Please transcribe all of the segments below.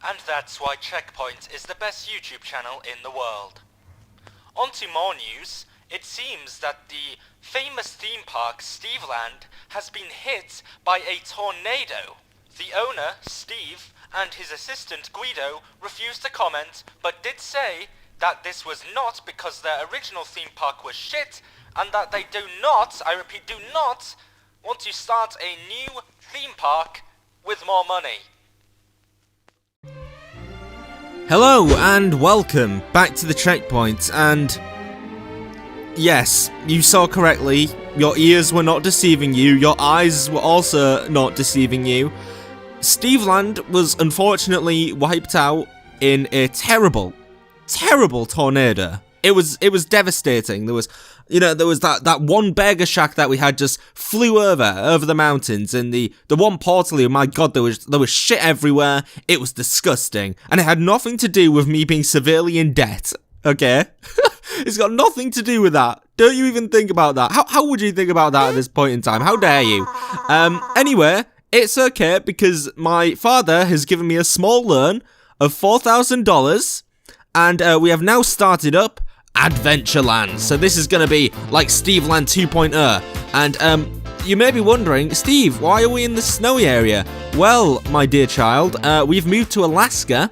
And that's why Checkpoint is the best YouTube channel in the world. On to more news. It seems that the famous theme park, Steveland, has been hit by a tornado. The owner, Steve, and his assistant, Guido, refused to comment, but did say that this was not because their original theme park was shit, and that they do not, I repeat, do not, want to start a new theme park with more money. Hello and welcome back to the Checkpoint, and yes, you saw correctly, your ears were not deceiving you, your eyes were also not deceiving you. Steveland was unfortunately wiped out in a terrible tornado. It was devastating. There was that one burger shack that we had just flew over the mountains, and the one portal, my god, there was shit everywhere. It was disgusting, and it had nothing to do with me being severely in debt. Okay, it's got nothing to do with that. Don't you even think about that. How would you think about that at this point in time? How dare you? Anyway, it's okay because my father has given me a small loan of $4,000, and we have now started up Adventureland. So this is going to be like Steveland 2.0. And you may be wondering, Steve, why are we in the snowy area? Well, my dear child, we've moved to Alaska.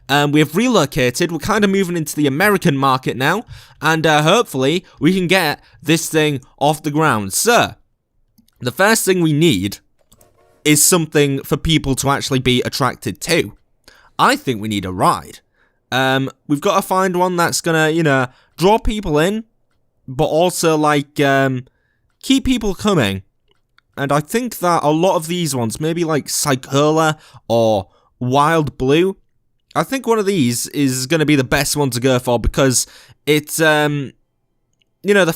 We have relocated. We're kind of moving into the American market now. And hopefully we can get this thing off the ground. So, the first thing we need is something for people to actually be attracted to. I think we need a ride. We've got to find one that's gonna, draw people in, but also, keep people coming. And I think that a lot of these ones, maybe like Psychola or Wild Blue, I think one of these is gonna be the best one to go for because it's, the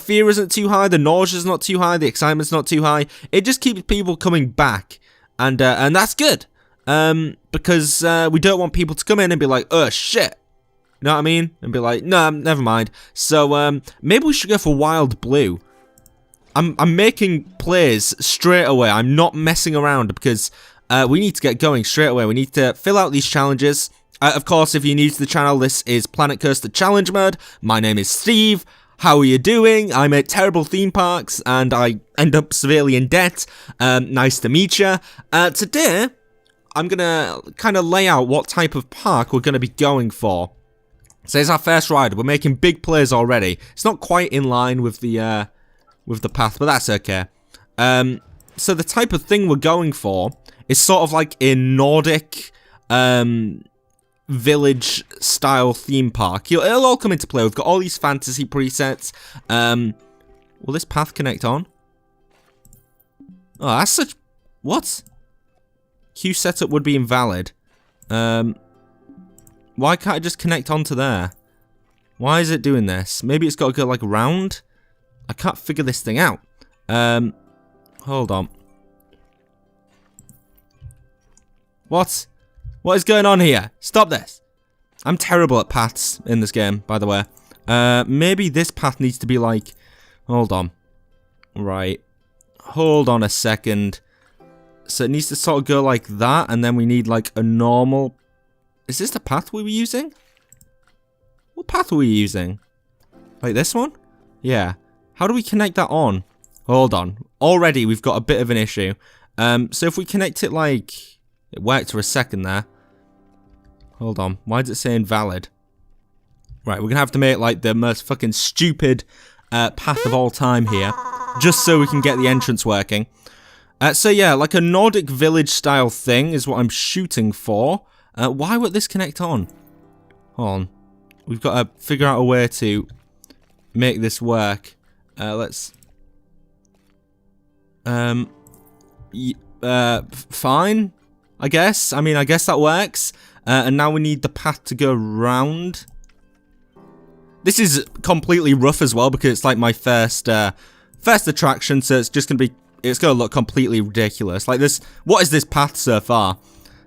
fear isn't too high, the nausea's not too high, the excitement's not too high. It just keeps people coming back, and that's good. Because we don't want people to come in and be like, oh shit. You know what I mean? And be like, no, never mind. So, maybe we should go for Wild Blue. I'm making plays straight away. I'm not messing around because we need to get going straight away. We need to fill out these challenges. Of course, if you're new to the channel, this is Planet Coaster Challenge Mode. My name is Steve. How are you doing? I make terrible theme parks and I end up severely in debt. Nice to meet you. Today, I'm going to kind of lay out what type of park we're going to be going for. So it's our first ride. We're making big plays already. It's not quite in line with the path, but that's okay. So the type of thing we're going for is sort of like a Nordic village style theme park. It'll all come into play. We've got all these fantasy presets. Will this path connect on? Oh, that's such... What? Queue setup would be invalid. Why can't I just connect onto there? Why is it doing this? Maybe it's got to go like round? I can't figure this thing out. Hold on. What? What is going on here? Stop this. I'm terrible at paths in this game, by the way. Maybe this path needs to be like... Hold on. Right. Hold on a second. So it needs to sort of go like that, and then we need like a normal... Is this the path we were using? What path were we using? Like this one? Yeah. How do we connect that on? Hold on. Already we've got a bit of an issue. So if we connect it like... It worked for a second there. Hold on. Why does it say invalid? Right, we're going to have to make like the most fucking stupid path of all time here. Just so we can get the entrance working. So yeah, like a Nordic village style thing is what I'm shooting for. Why would this connect on? Hold on. We've got to figure out a way to make this work. Let's... fine, I guess. I mean, I guess that works. And now we need the path to go round. This is completely rough as well because it's like my first attraction, so it's just gonna be... It's gonna look completely ridiculous. Like this... What is this path so far?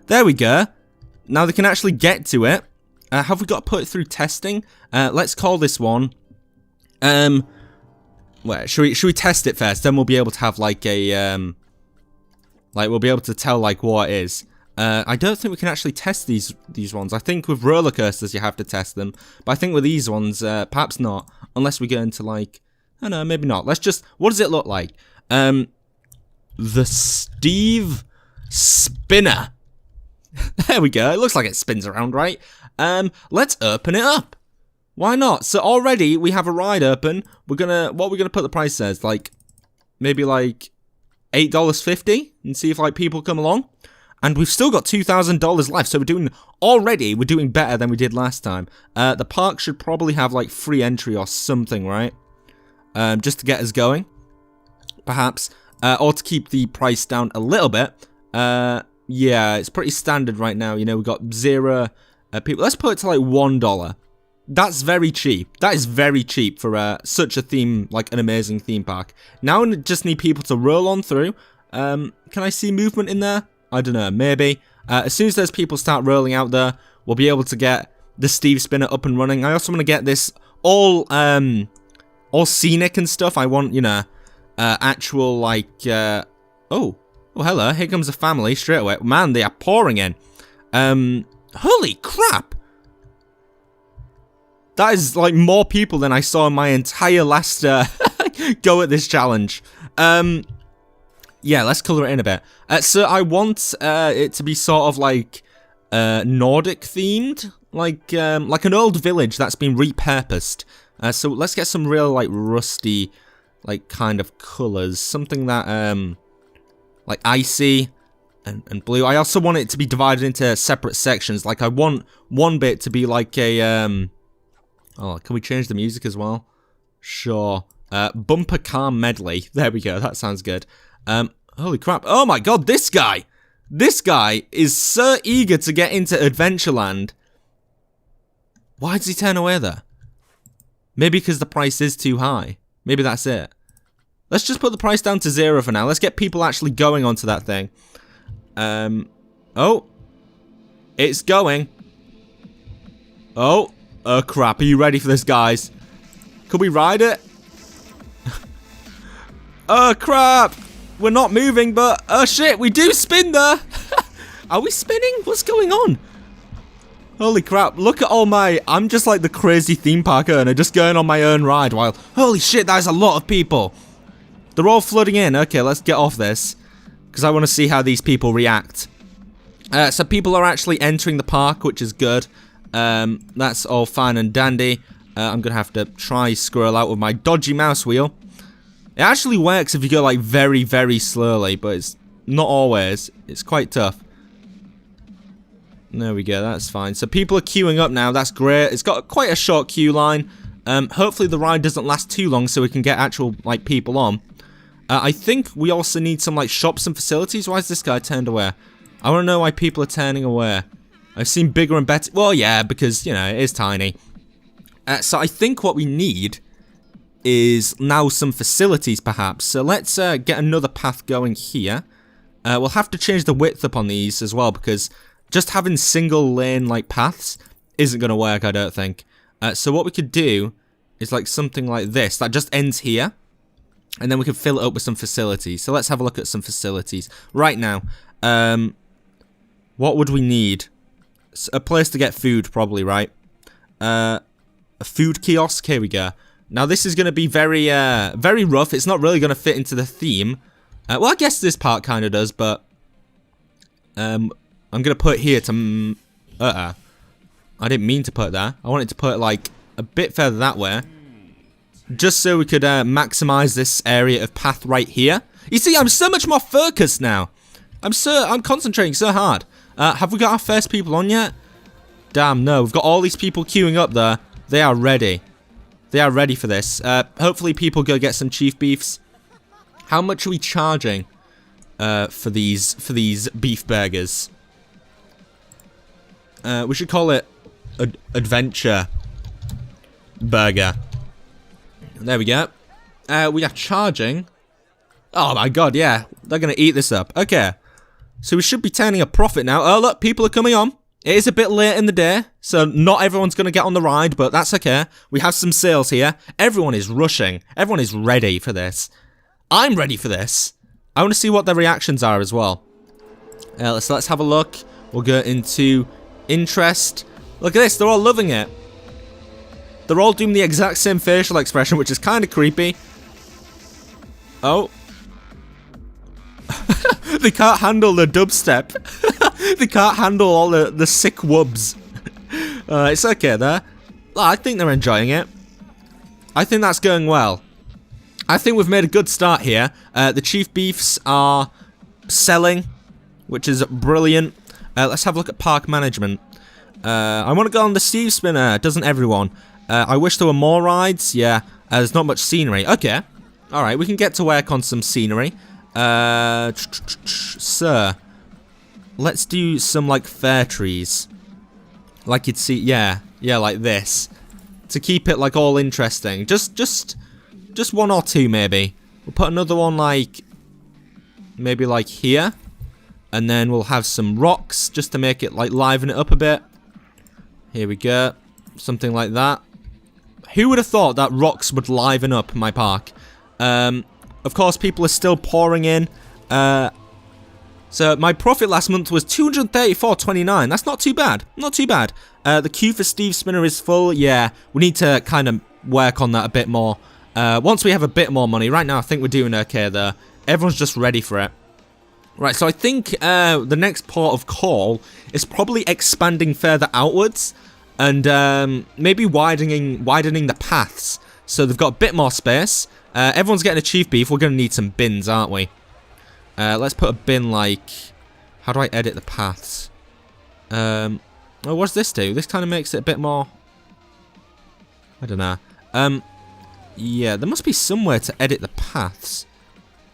There we go. Now they can actually get to it. Have we got to put it through testing? Let's call this one. Wait, should we test it first? Then we'll be able to have like a like we'll be able to tell like what it is. I don't think we can actually test these ones. I think with roller coasters you have to test them, but I think with these ones, perhaps not, unless we go into like, I don't know, maybe not. Let's just, what does it look like? The Steve Spinner. There we go. It looks like it spins around, right? Let's open it up. Why not? So already we have a ride open. What we're gonna put the price as? Like, maybe like $8.50 and see if like people come along. And we've still got $2,000 left, so we're doing better than we did last time. The park should probably have like free entry or something, right? Just to get us going, perhaps, or to keep the price down a little bit. Yeah, it's pretty standard right now. You know, we've got 0 people. Let's put it to like $1. That's very cheap. That is very cheap for such a theme, like an amazing theme park. Now I just need people to roll on through. Can I see movement in there? I don't know, maybe. As soon as those people start rolling out there, we'll be able to get the Steve Spinner up and running. I also want to get this all scenic and stuff. I want, you know, actual, like, oh, hello, here comes a family straight away. Man, they are pouring in. Holy crap! That is, like, more people than I saw in my entire last, go at this challenge. Yeah, let's colour it in a bit. So I want it to be sort of like Nordic themed, like an old village that's been repurposed. So let's get some real like rusty, like kind of colours, something that like icy and blue. I also want it to be divided into separate sections. Like I want one bit to be like a oh, can we change the music as well? Sure. Bumper car medley. There we go. That sounds good. Holy crap. Oh my god, this guy! This guy is so eager to get into Adventureland. Why does he turn away there? Maybe because the price is too high. Maybe that's it. Let's just put the price down to 0 for now. Let's get people actually going onto that thing. Oh. It's going. Oh crap. Are you ready for this, guys? Could we ride it? Oh crap! We're not moving, but oh shit, we do spin there! Are we spinning? What's going on? Holy crap, look at all I'm just like the crazy theme park owner, just going on my own ride while, holy shit, that is a lot of people! They're all flooding in. Okay, let's get off this, because I want to see how these people react. So people are actually entering the park, which is good. That's all fine and dandy. I'm gonna have to try scroll out with my dodgy mouse wheel. It actually works if you go like very, very slowly, but it's not always. It's quite tough. There we go, that's fine. So people are queuing up now, that's great. It's got quite a short queue line. Hopefully the ride doesn't last too long so we can get actual like people on. I think we also need some like shops and facilities. Why is this guy turned away? I want to know why people are turning away. I've seen bigger and better. Well, yeah, because, you know, it is tiny. So I think what we need is now some facilities, perhaps. So let's get another path going here. We'll have to change the width up on these as well, because just having single lane like paths isn't going to work, I don't think. So what we could do is like something like this that just ends here, and then we can fill it up with some facilities. So let's have a look at some facilities right now. What would we need? A place to get food, probably, right? A food kiosk. Here we go. Now this is going to be very, very rough. It's not really going to fit into the theme. Well, I guess this part kind of does, but I'm going to put it here to. I didn't mean to put it there. I wanted to put it like a bit further that way, just so we could maximize this area of path right here. You see, I'm so much more focused now. I'm concentrating so hard. Have we got our first people on yet? Damn, no. We've got all these people queuing up there. They are ready. They are ready for this. Hopefully people go get some chief beefs. How much are we charging for these beef burgers? We should call it Adventure Burger. There we go. We are charging. Oh my god, yeah. They're going to eat this up. Okay. So we should be turning a profit now. Oh, look, people are coming on. It is a bit late in the day, so not everyone's going to get on the ride, but that's okay. We have some sales here. Everyone is rushing. Everyone is ready for this. I'm ready for this. I want to see what their reactions are as well. Let's have a look. We'll go into interest. Look at this, they're all loving it. They're all doing the exact same facial expression, which is kind of creepy. Oh. They can't handle the dubstep. They can't handle all the sick wubs. It's okay there. I think they're enjoying it. I think that's going well. I think we've made a good start here. The chief beefs are selling, which is brilliant. Let's have a look at park management. I want to go on the Steve Spinner. Doesn't everyone? I wish there were more rides. Yeah, there's not much scenery. Okay. Alright, we can get to work on some scenery. Sir, let's do some, like, fair trees. Like you'd see, yeah, like this. To keep it, like, all interesting. Just one or two, maybe. We'll put another one, like, maybe, like, here. And then we'll have some rocks, just to make it, like, liven it up a bit. Here we go. Something like that. Who would have thought that rocks would liven up my park? Of course, people are still pouring in. So my profit last month was $234.29. That's not too bad. Not too bad. The queue for Steve Spinner is full. Yeah, we need to kind of work on that a bit more. Once we have a bit more money. Right now, I think we're doing okay there. Everyone's just ready for it. Right, so I think the next port of call is probably expanding further outwards. And maybe widening the paths. So they've got a bit more space. Everyone's getting a chief beef. We're going to need some bins, aren't we? Let's put a bin like... How do I edit the paths? Oh, what does this do? This kind of makes it a bit more... I don't know. Yeah, there must be somewhere to edit the paths.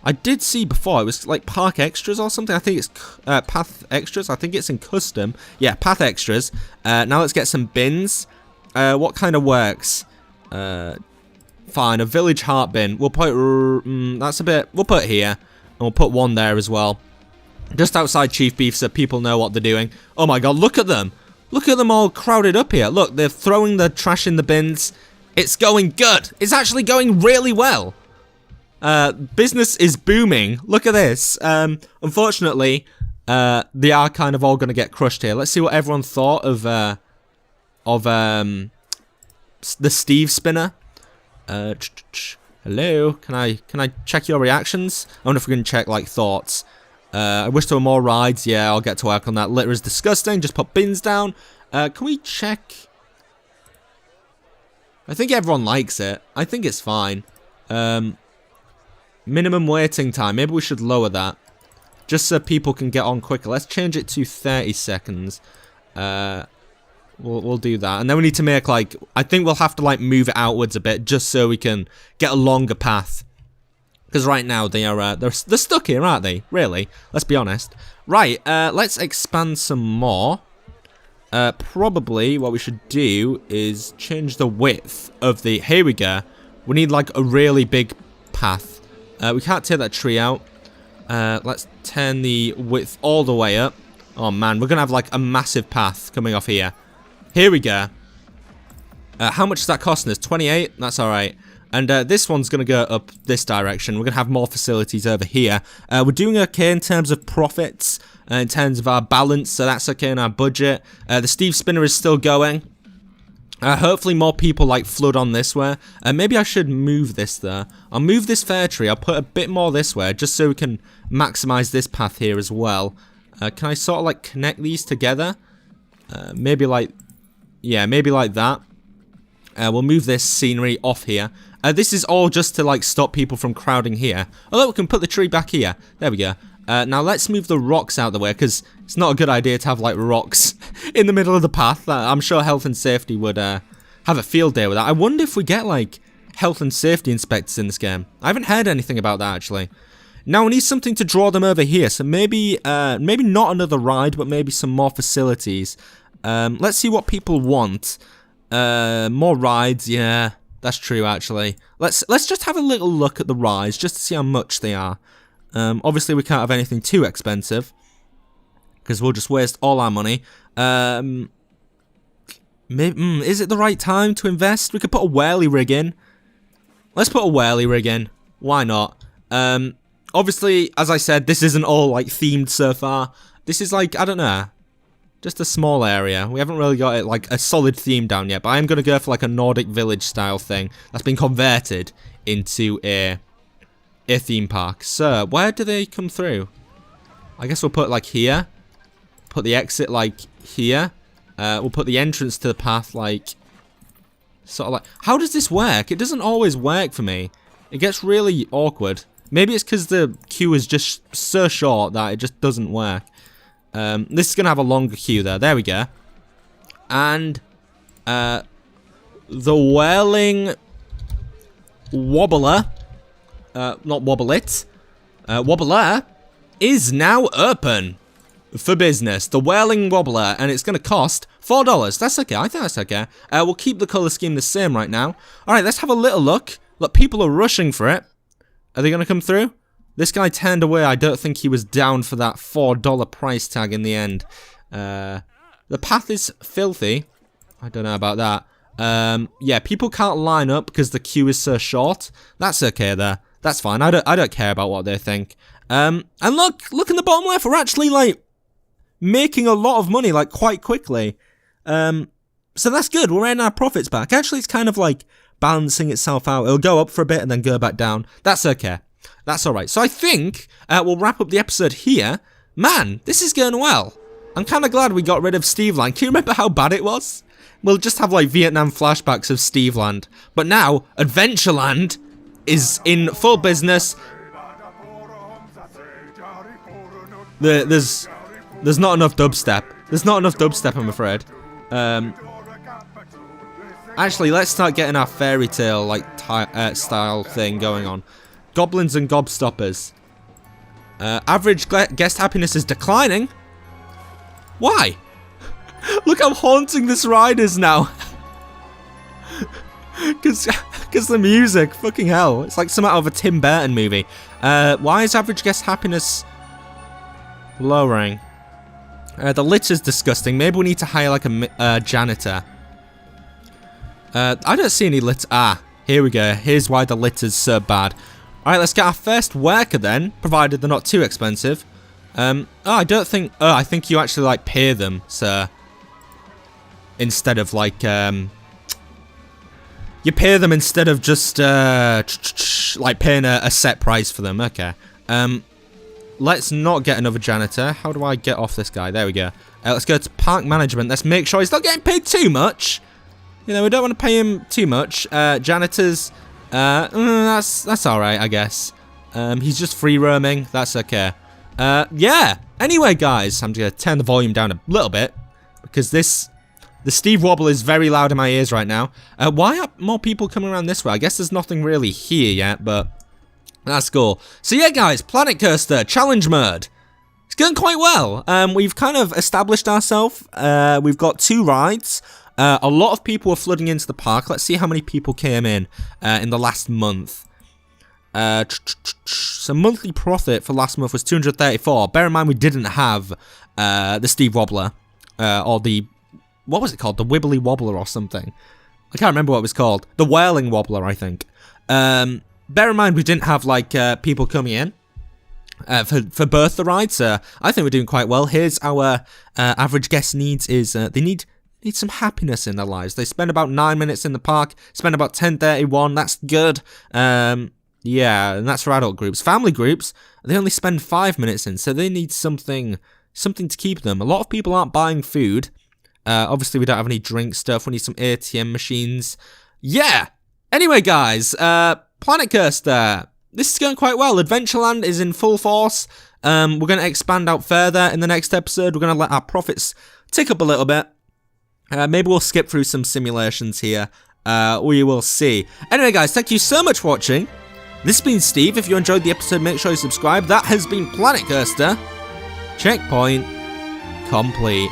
I did see before, it was like park extras or something. I think it's path extras. I think it's in custom. Yeah, path extras. Now let's get some bins. What kind of works? Fine, a village heart bin. We'll put... that's a bit... We'll put it here. And we'll put one there as well. Just outside Chief Beef so people know what they're doing. Oh my god, look at them. Look at them all crowded up here. Look, they're throwing the trash in the bins. It's going good. It's actually going really well. Business is booming. Look at this. Unfortunately, they are kind of all going to get crushed here. Let's see what everyone thought of the Steve Spinner. Hello, can I check your reactions? I wonder if we can check like thoughts. I wish there were more rides. Yeah, I'll get to work on that. Litter is disgusting. Just put bins down. Can we check? I think everyone likes it. I think it's fine. Minimum waiting time. Maybe we should lower that. Just so people can get on quicker. Let's change it to 30 seconds. We'll do that. And then we need to make, like... I think we'll have to, like, move it outwards a bit. Just so we can get a longer path. Because right now, they are... they're stuck here, aren't they? Really? Let's be honest. Right, let's expand some more. Probably what we should do is change the width of the... Here we go. We need, like, a really big path. We can't take that tree out. Let's turn the width all the way up. Oh, man. We're going to have, like, a massive path coming off here. Here we go. How much is that costing us? 28? That's alright. And this one's going to go up this direction. We're going to have more facilities over here. We're doing okay in terms of profits. In terms of our balance. So that's okay in our budget. The Steve Spinner is still going. Hopefully more people like flood on this way. Maybe I should move this there. I'll move this fair tree. I'll put a bit more this way. Just so we can maximize this path here as well. Can I sort of like connect these together? Maybe like... Yeah, maybe like that. We'll move this scenery off here. This is all just to like stop people from crowding here. Although we can put the tree back here. There we go. Now let's move the rocks out of the way because it's not a good idea to have like rocks in the middle of the path. I'm sure health and safety would have a field day with that. I wonder if we get like health and safety inspectors in this game. I haven't heard anything about that actually. Now we need something to draw them over here. So maybe not another ride, but maybe some more facilities. Let's see what people want. More rides, yeah, that's true actually. Let's just have a little look at the rides just to see how much they are. Obviously we can't have anything too expensive because we'll just waste all our money. Is it the right time to invest? We could put a whirly rig in. Let's put a whirly rig in. Why not? Obviously, as I said, this isn't all like themed so far. This is like, I don't know. Just a small area. We haven't really got it like a solid theme down yet, but I am going to go for like a Nordic village style thing that's been converted into a theme park. So, where do they come through? I guess we'll put like here. Put the exit like here. We'll put the entrance to the path like sort of like... How does this work? It doesn't always work for me. It gets really awkward. Maybe it's because the queue is just so short that it just doesn't work. This is going to have a longer queue there. There we go. And the whirling wobbler, not wobblet, wobbler is now open for business. The whirling wobbler, and it's going to cost $4. That's okay. I think that's okay. We'll keep the color scheme the same right now. All right, let's have a little look. Look, people are rushing for it. Are they going to come through? This guy turned away. I don't think he was down for that $4 price tag in the end. The path is filthy. I don't know about that. Yeah, people can't line up because the queue is so short. That's okay there. That's fine. I don't care about what they think. And look in the bottom left. We're actually like making a lot of money like quite quickly. So that's good. We're earning our profits back. Actually, it's kind of like balancing itself out. It'll go up for a bit and then go back down. That's okay. That's alright. So I think we'll wrap up the episode here. Man, this is going well. I'm kind of glad we got rid of Steveland. Can you remember how bad it was? We'll just have like Vietnam flashbacks of Steveland. But now, Adventureland is in full business. There's not enough dubstep. There's not enough dubstep, I'm afraid. Actually, let's start getting our fairy tale like style thing going on. Goblins and gobstoppers. Average guest happiness is declining. Why? Look how haunting this ride is now. Because the music, fucking hell. It's like something out of a Tim Burton movie. Why is average guest happiness lowering? The litter's disgusting. Maybe we need to hire like a janitor. I don't see any litter. Ah, here we go. Here's why the litter's so bad. Alright, let's get our first worker then, provided they're not too expensive. I don't think... Oh, I think you actually, like, pay them, sir. Instead of, like, You pay them instead of just, like, paying a set price for them. Okay. Let's not get another janitor. How do I get off this guy? There we go. Let's go to park management. Let's make sure he's not getting paid too much. You know, we don't want to pay him too much. Janitors... that's alright, I guess. He's just free roaming. That's okay. Yeah. Anyway, guys, I'm going to turn the volume down a little bit because the Steve Wobble is very loud in my ears right now. Why are more people coming around this way? I guess there's nothing really here yet, but that's cool. So yeah, guys, Planet Coaster Challenge Mode. It's going quite well. We've kind of established ourselves. We've got 2 rides. A lot of people were flooding into the park. Let's see how many people came in the last month. So monthly profit for last month was 234. Bear in mind we didn't have the Steve Wobbler or the... What was it called? The Wibbly Wobbler or something. I can't remember what it was called. The Whirling Wobbler, I think. Bear in mind we didn't have like people coming in for both the rides. So I think we're doing quite well. Here's our average guest needs is they need some happiness in their lives. They spend about 9 minutes in the park, spend about 10:31. That's good. Yeah, and that's for adult groups. Family groups, they only spend 5 minutes in, so they need something to keep them. A lot of people aren't buying food. Obviously, we don't have any drink stuff. We need some ATM machines. Yeah. Anyway, guys, Planet Coaster. This is going quite well. Adventureland is in full force. We're going to expand out further in the next episode. We're going to let our profits tick up a little bit. Maybe we'll skip through some simulations here. We will see. Anyway, guys, thank you so much for watching. This has been Steve. If you enjoyed the episode, make sure you subscribe. That has been Planet Coaster. Checkpoint complete.